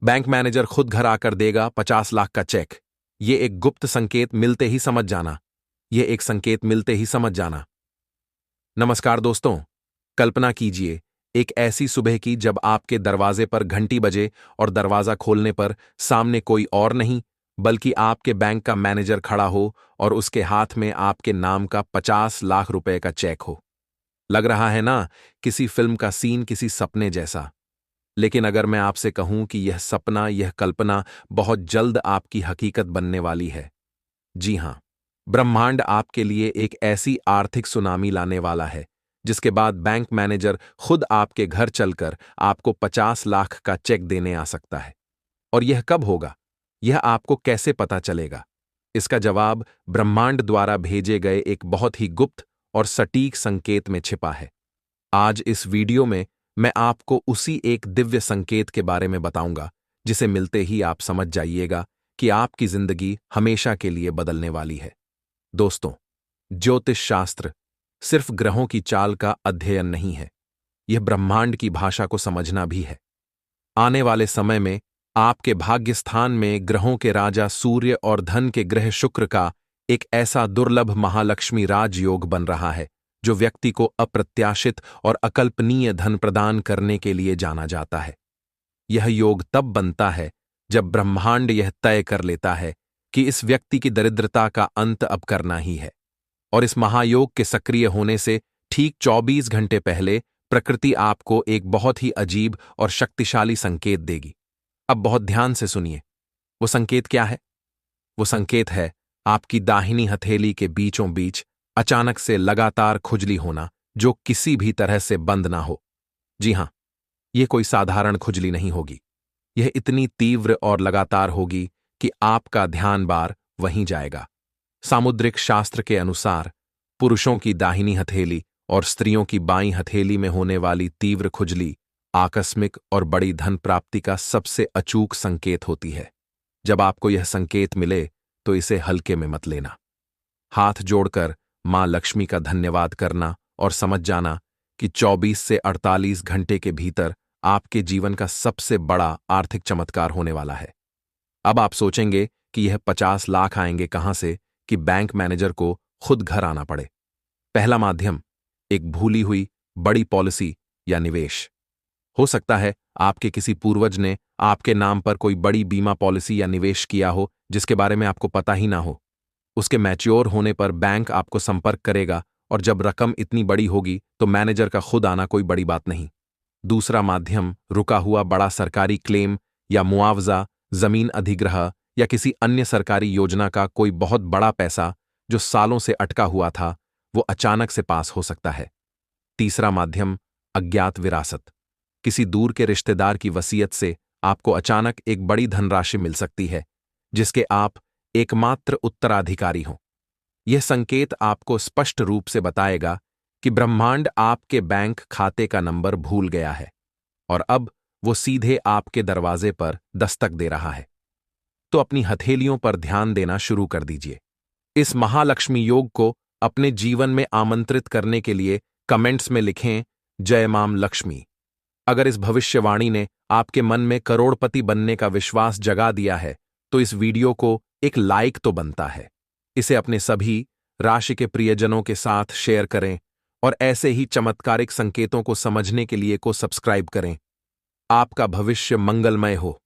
Bank manager खुद घर आकर देगा 50 लाख का चेक। ये एक गुप्त संकेत मिलते ही समझ जाना। ये एक संकेत मिलते ही समझ जाना। नमस्कार दोस्तों, कल्पना कीजिए एक ऐसी सुबह की जब आपके दरवाजे पर घंटी बजे और दरवाजा खोलने पर सामने कोई और नहीं बल्कि आपके बैंक का मैनेजर खड़ा हो और उसके हाथ में आपके नाम का 50 लाख रुपए का चेक हो। लग रहा है ना, किसी फिल्म का सीन, किसी सपने जैसा। लेकिन अगर मैं आपसे कहूं कि यह सपना, यह कल्पना बहुत जल्द आपकी हकीकत बनने वाली है। जी हां, ब्रह्मांड आपके लिए एक ऐसी आर्थिक सुनामी लाने वाला है जिसके बाद बैंक मैनेजर खुद आपके घर चलकर आपको 50 लाख का चेक देने आ सकता है। और यह कब होगा? यह आपको कैसे पता चलेगा? इसका जवाब ब्रह्मांड द्वारा भेजे गए एक बहुत ही गुप्त और सटीक संकेत में छिपा है। आज इस वीडियो में मैं आपको उसी एक दिव्य संकेत के बारे में बताऊंगा जिसे मिलते ही आप समझ जाइएगा कि आपकी जिंदगी हमेशा के लिए बदलने वाली है। दोस्तों, ज्योतिष शास्त्र सिर्फ ग्रहों की चाल का अध्ययन नहीं है, यह ब्रह्मांड की भाषा को समझना भी है। आने वाले समय में आपके भाग्य स्थान में ग्रहों के राजा सूर्य और धन के ग्रह शुक्र का एक ऐसा दुर्लभ महालक्ष्मी राजयोग बन रहा है जो व्यक्ति को अप्रत्याशित और अकल्पनीय धन प्रदान करने के लिए जाना जाता है। यह योग तब बनता है जब ब्रह्मांड यह तय कर लेता है कि इस व्यक्ति की दरिद्रता का अंत अब करना ही है। और इस महायोग के सक्रिय होने से ठीक 24 घंटे पहले प्रकृति आपको एक बहुत ही अजीब और शक्तिशाली संकेत देगी। अब बहुत ध्यान से सुनिए। वो संकेत क्या है? वो संकेत है आपकी दाहिनी हथेली के बीचों बीच अचानक से लगातार खुजली होना जो किसी भी तरह से बंद ना हो। जी हां, यह कोई साधारण खुजली नहीं होगी। यह इतनी तीव्र और लगातार होगी कि आपका ध्यान बार वहीं जाएगा। सामुद्रिक शास्त्र के अनुसार पुरुषों की दाहिनी हथेली और स्त्रियों की बाईं हथेली में होने वाली तीव्र खुजली आकस्मिक और बड़ी धन प्राप्ति का सबसे अचूक संकेत होती है। जब आपको यह संकेत मिले तो इसे हल्के में मत लेना। हाथ जोड़कर मां लक्ष्मी का धन्यवाद करना और समझ जाना कि 24 से 48 घंटे के भीतर आपके जीवन का सबसे बड़ा आर्थिक चमत्कार होने वाला है। अब आप सोचेंगे कि यह 50 लाख आएंगे कहां से कि बैंक मैनेजर को खुद घर आना पड़े। पहला माध्यम, एक भूली हुई बड़ी पॉलिसी या निवेश। हो सकता है आपके किसी पूर्वज ने आपके नाम पर कोई बड़ी बीमा पॉलिसी या निवेश किया हो जिसके बारे में आपको पता ही ना हो। उसके मैच्योर होने पर बैंक आपको संपर्क करेगा और जब रकम इतनी बड़ी होगी तो मैनेजर का खुद आना कोई बड़ी बात नहीं। दूसरा माध्यम, रुका हुआ बड़ा सरकारी क्लेम या मुआवजा, जमीन अधिग्रह या किसी अन्य सरकारी योजना का कोई बहुत बड़ा पैसा जो सालों से अटका हुआ था, वो अचानक से पास हो सकता है। तीसरा माध्यम, अज्ञात विरासत। किसी दूर के रिश्तेदार की वसीयत से आपको अचानक एक बड़ी धनराशि मिल सकती है जिसके आप एकमात्र उत्तराधिकारी हों। यह संकेत आपको स्पष्ट रूप से बताएगा कि ब्रह्मांड आपके बैंक खाते का नंबर भूल गया है और अब वो सीधे आपके दरवाजे पर दस्तक दे रहा है। तो अपनी हथेलियों पर ध्यान देना शुरू कर दीजिए। इस महालक्ष्मी योग को अपने जीवन में आमंत्रित करने के लिए कमेंट्स में लिखें, जय मां लक्ष्मी। अगर इस भविष्यवाणी ने आपके मन में करोड़पति बनने का विश्वास जगा दिया है तो इस वीडियो को एक लाइक तो बनता है। इसे अपने सभी राशि के प्रियजनों के साथ शेयर करें और ऐसे ही चमत्कारिक संकेतों को समझने के लिए सब्सक्राइब करें। आपका भविष्य मंगलमय हो।